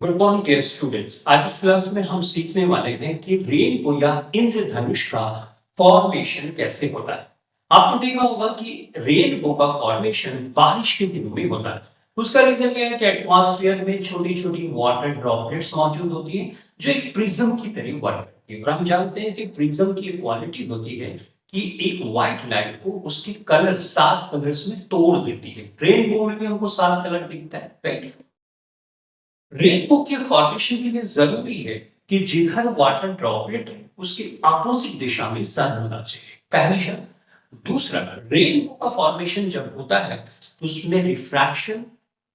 Good morning dear students. आज इस class में हम सीखने वाले हैं कि रेनबो या इंद्रधनुष का फॉर्मेशन कैसे होता है। आपने देखा होगा कि रेनबो का फॉर्मेशन बारिश के दिनों में होता है। उसका रीजन ये है कि एटमॉस्फेयर में छोटी छोटी वाटर ड्रॉपलेट्स मौजूद होती हैं जो एक प्रिज्म की तरह वर्क करती है। और हम जानते हैं कि प्रिज्म की क्वालिटी होती है कि एक व्हाइट लाइट को उसके कलर 7 कलर्स में तोड़ देती है। रेनबो में भी हमको 7 कलर दिखता है, राइट। रेनबो के फॉर्मेशन के लिए जरूरी है कि जिधर वाटर ड्रॉपलेट है उसके अपोजिट दिशा में सन होना चाहिए, पहली शर्त। दूसरा, रेनबो का फॉर्मेशन जब होता है तो उसमें रिफ्रैक्शन,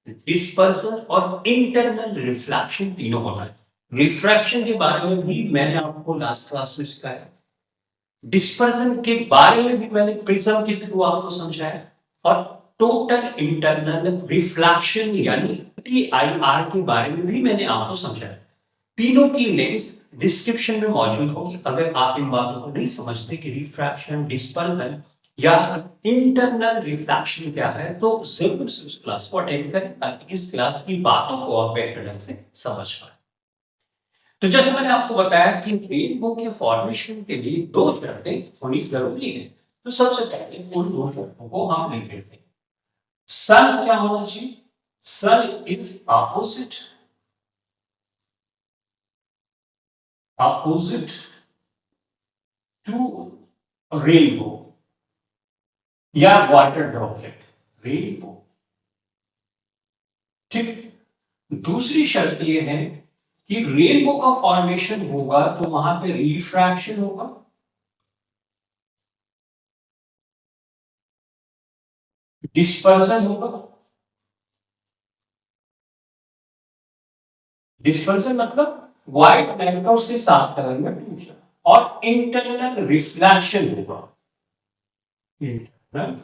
डिस्पर्सन और इंटरनल रिफ्लेक्शन तीनों होता है। रिफ्रैक्शन के बारे में भी मैंने आपको लास्ट क्लास में सिखाया। डिस्पर्जन के बारे में भी मैंने प्रिज्म के थ्रू आपको समझाया। और टोटल इंटरनल रिफ्लेक्शन यानी टीआईआर के बारे में भी मैंने आपको समझाया। तीनों की लिंक्स डिस्क्रिप्शन में मौजूद होगी। अगर आप इन बातों को नहीं समझते कि रिफ्रैक्शन, डिस्पर्जन या इंटरनल रिफ्लेक्शन क्या है, तो जरूर से उस क्लास को अटेंड करें ताकि इस क्लास की बातों को आप बेहतर ढंग से समझ पाए। तो जैसे मैंने आपको बताया कि रेनबो के फॉर्मेशन के लिए दो शर्तें होनी जरूरी है। तो सबसे पहले उन दो शर्तों को हम लिख लेते हैं। सन क्या होना चाहिए? सन इज अपोजिट टू रेनबो या वाटर ड्रॉपलेट, रेनबो। ठीक। दूसरी शर्त यह है कि रेनबो का फॉर्मेशन होगा तो वहां पे रिफ्रैक्शन होगा, डिस्पर्जन होगा। डिस्पर्जन मतलब व्हाइट लाइट का उसके साथ कलर में फ्यूजन, और इंटरनल रिफ्लेक्शन होगा। इंटरनल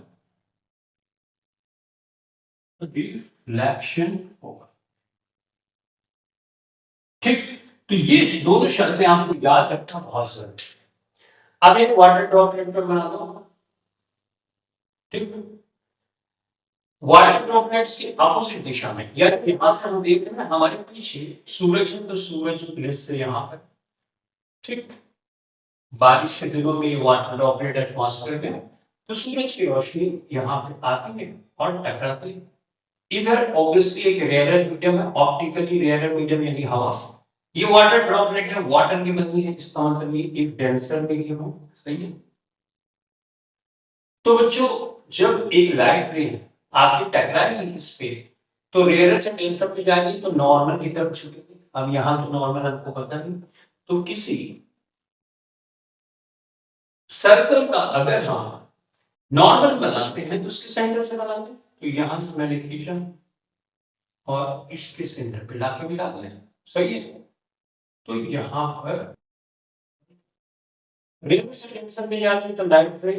रिफ्लेक्शन होगा। ठीक। तो ये दोनों शर्तें आपको याद रखना बहुत जरूरी है। अब एक वाटर ड्रॉपलेट में बना दो। ठीक। वाटर ड्रॉपलेट्स की अपोजिट दिशा में, यानी यहां से हम देख रहे हैं हमारे पीछे सूरज है, तो सूरज प्लेस से यहां पर। ठीक। बारिश के दिनों में वाटर ड्रॉपलेट एटमॉस्फेयर में, तो सूरज की रोशनी यहाँ पे आती है और टकराती है। इधर ऑब्वियसली एक रेयरर मीडियम है, ऑप्टिकली रेयरर मीडियम यानी हवा। ये वाटर ड्रॉपलेट है, वाटर की बनी है, इसका मतलब ये एक डेंसर मीडियम है। सही है। तो बच्चों, जब एक लाइट रे आके टकराएगी इस पे, तो रेयरर से डेंसर पे जाएगी तो नॉर्मल की तरफ छूटेगी। अब यहाँ तो नॉर्मल हमको पता नहीं, तो किसी सर्कल का अगर हम नॉर्मल बनाते हैं तो उसके सेंटर से बनाते हैं, तो यहां से मैंने खींचा और इसके सेंटर पे लाके मिला दिया। सही है। तो यहां पर रेडियल से टेंशन में जाती है तो लाइट रे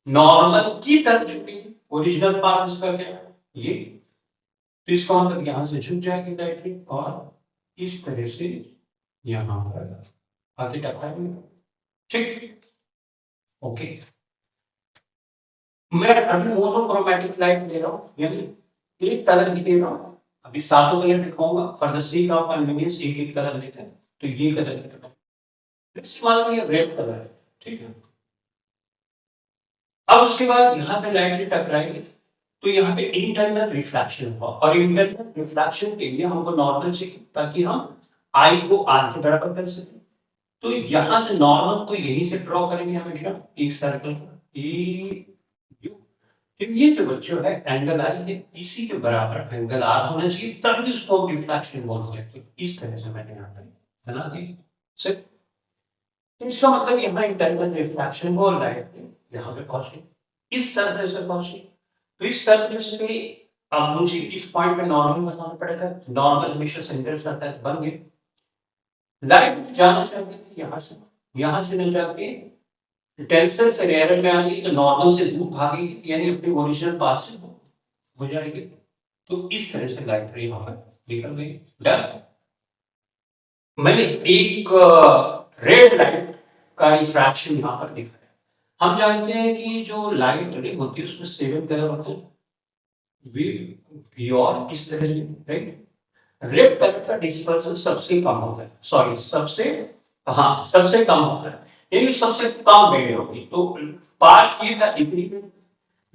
नॉर्मल की तरफ झुकेगी। ओरिजिनल पाथ उसका क्या है? ये। तो इसका मतलब यहां से झुक जाएगी लाइट रे और इस तरह से यहां पर आगे टकराएगी। ठीक। ओके। मैं अभी मोनोक्रोमैटिक लाइट ले रहा हूँ, यानी एक कलर ही दे रहा हूँ। अभी सातों कलर दिखाऊंगा, for the sake of convenience एक एक कलर लेते हैं। तो ये कलर लेते हैं, इस मान में ये रेड कलर है। ठीक है। अब उसके बाद यहाँ पे लाइट टकराएगी तो यहाँ पे इंटरनल रिफ्लेक्शन होगा, और इंटरनल रिफ्लेक्शन के लिए हमको नॉर्मल चाहिए ताकि हम आई को आर के बराबर कर सकें। तो यहां से नॉर्मल को यहीं से ड्रॉ करेंगे हमेशा एक सर्कल का ए यू। तो ये जो बच्चों है एंगल आई है, इसी के बराबर एंगल आर होना चाहिए, तभी उसको हम रिफ्लेक्शन बोलते हैं। तो इस तरह से मैंने यहाँ पे बना दिया। सर, इसका मतलब यहाँ इंटरनल रिफ्लेक्शन बोल रहा है, यहाँ पे पहुंचे, इस सरफेस पे पहुंचे। तो इस सरफेस पे अब मुझे इस पॉइंट पे नॉर्मल बनाना पड़ेगा। नॉर्मल हमेशा सेंटर सरफेस बन गए। लाइट जाना चाहिए थी यहाँ से मिल जाके टेंसर से रेयर में आ गई तो नॉर्मल से दूर भागेगी, यानी अपने ओरिजिनल पास से हो जाएगी। तो इस तरह से लाइट रे यहाँ पर निकल गई। डन। मैंने एक रेड लाइट का रिफ्रैक्शन यहाँ पर दिखा है। हम जानते हैं कि जो लाइट रे होती है उसमें 7 कलर होते हैं, प्योर इस तरह से, राइट। रेड कलर का डिस्पर्सन सबसे कम होता है, सॉरी सबसे कम होता है, यानी सबसे कम वेट होगी। तो पार्ट ये था डिग्री में।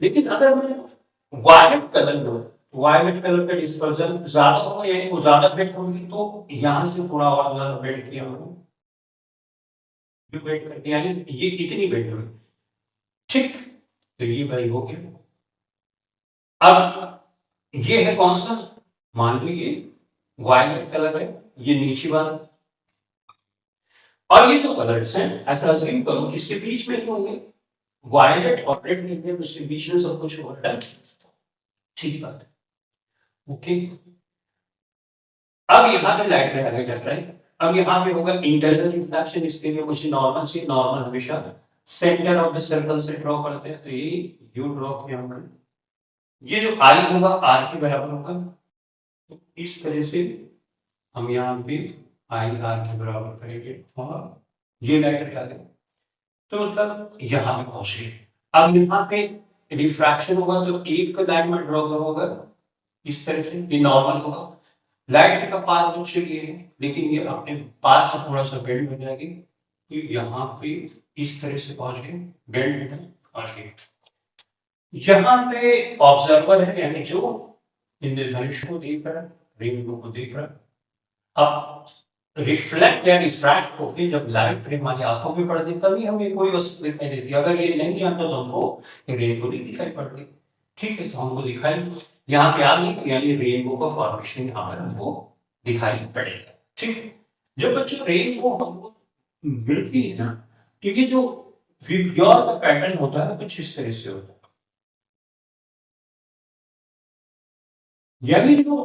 लेकिन अगर मैं वायलेट कलर का डिस्पर्सन ज्यादा होगा, यानी वो ज्यादा वेट होगी, तो यहाँ से थोड़ा और ज्यादा वेट किया होगा, जो वेट करती है, यानी ये इतनी वेट होगी, ठीक। तो ये भाई हो गया। अब ये है कौन सा, मान लीजिए वायलेट कलर है, ये नीचे वाला, और ये जो कलर्स हैं ऐसा अज्यूम करो कि इसके बीच में ही होंगे, वायलेट और रेड नहीं है, उसके बीच में सब कुछ होगा, डन, ठीक बात है, ओके। अब यहाँ पे लाइट रे आगे चल रहा है, अब यहाँ पे होगा इंटरनल रिफ्लेक्शन, इसके लिए मुझे नॉर्मल हमेशा सेंटर ऑफ द सर्कल से ड्रॉ करते हैं, तो ये यू ड्रॉ किया हमने, ये जो आई होगा आर के बराबर होगा, तो इस तरह से हम यहाँ पे आई आर के बराबर करेंगे, और ये लाइट रे आगे, तो मतलब यहाँ पे पहुंच गए। अब यहाँ पे रिफ्रैक्शन होगा, तो एक लाइन में ड्रॉ करूंगा इस तरह से, ये नॉर्मल होगा, लाइट का पाथ मुझसे ये है, लेकिन ये अपने पास से थोड़ा सा बेंड हो जाएगी, तो यहाँ पे इस तरह से पहुंच गए, बेंड पहुंच गए। यहाँ पे ऑब्जर्वर है, यानी जो इंद्रधनुष को देख रहा है, रेनबो को देख रहा है। अब रिफ्लेक्ट या रिफ्रैक्ट होके जब लाइट हमारी आंखों में पड़ती तभी हमें कोई वस्तु दिखाई देती है, अगर ये नहीं आता तो हमको रेनबो नहीं दिखाई पड़ती, ठीक है। तो हमको दिखाई यहाँ पे आ गई, यानी रेनबो का फॉर्मेशन यहाँ पर हमको दिखाई पड़ेगा, ठीक है। जब बच्चों रेनबो हमको मिलती है ना, क्योंकि जो विबग्योर का पैटर्न होता है कुछ इस तरह से होता है, यानी जो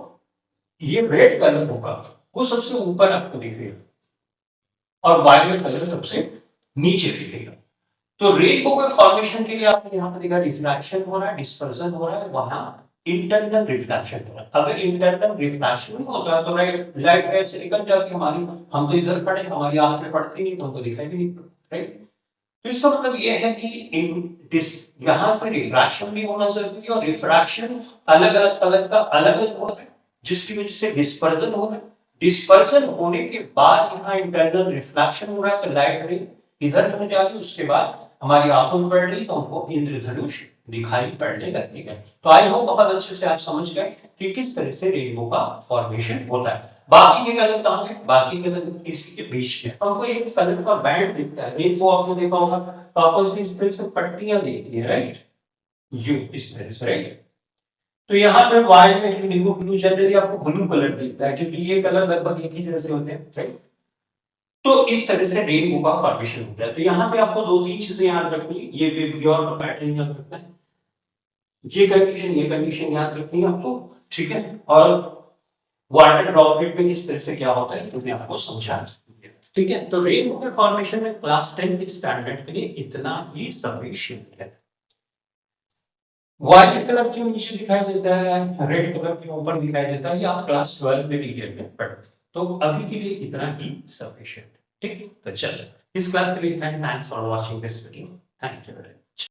ये रेड कलर होगा वो सबसे ऊपर आपको दिखेगा और वायलेट कलर सबसे नीचे दिखेगा। तो रेनबो के फॉर्मेशन के लिए आपने यहाँ पर देखा रिफ्रैक्शन हो रहा है, डिस्पर्सन हो रहा है, वहां इंटरनल रिफ्लेक्शन हो रहा है। अगर इंटरनल रिफ्लेक्शन होता है तो लाइट ऐसे निकल जाती हमारी, हम तो इधर पड़े, हमारी आंख में पड़ती नहीं तो हमको दिखाई भी नहीं, राइट। तो इसका मतलब ये है कि यहाँ से रिफ्रैक्शन भी होना जरूरी है, और रिफ्रैक्शन अलग अलग कलर का अलग अलग होता है, जिसकी वजह से डिस्पर्जन हो रहा है। डिस्पर्जन होने के बाद यहाँ इंटरनल रिफ्लेक्शन हो रहा है, तो लाइट रे इधर हो जाती है, उसके बाद हमारी आंखों में पड़ रही तो हमको इंद्रधनुष दिखाई पड़ने लगती है। तो आई होप बहुत अच्छे से आप समझ गए कि किस तरह से रेनबो का फॉर्मेशन होता है। बाकी के कलर कहाँ है, बाकी कलर इसके बीच में हमको एक कलर का बैंड दिखता है, रेनबो आपने देखा होगा, तो आपस में इस तरह से पट्टियां देखती है, राइट, यू इस तरह से, राइट। तो यहाँ पे वाइट में इंडिगो ब्लू जनरली आपको ब्लू कलर दिखता है, क्योंकि ये कलर लगभग एक ही जैसे होते हैं, राइट। तो इस तरह से रेनबो का फॉर्मेशन होता है। तो यहाँ पे आपको दो तीन चीजें याद रखनी है, ये विबग्योर का पैटर्न याद रखना है, ये कंडीशन याद रखनी है आपको, ठीक है। और वाटर ड्रॉपलेट में किस तरह से क्या होता है मैंने आपको समझा, ठीक है। तो रेनबो के फॉर्मेशन में क्लास 10 के स्टैंडर्ड के लिए इतना ही सफिशिएंट है। वायलेट कलर क्यों नीचे दिखाई देता है, रेड कलर क्यों ऊपर दिखाई देता है, ये आप क्लास 12 में डिटेल में पढ़ते। तो अभी के लिए इतना ही सफिशिएंट, ठीक। तो चलो इस क्लास के लिए thanks for watching this video, thank you.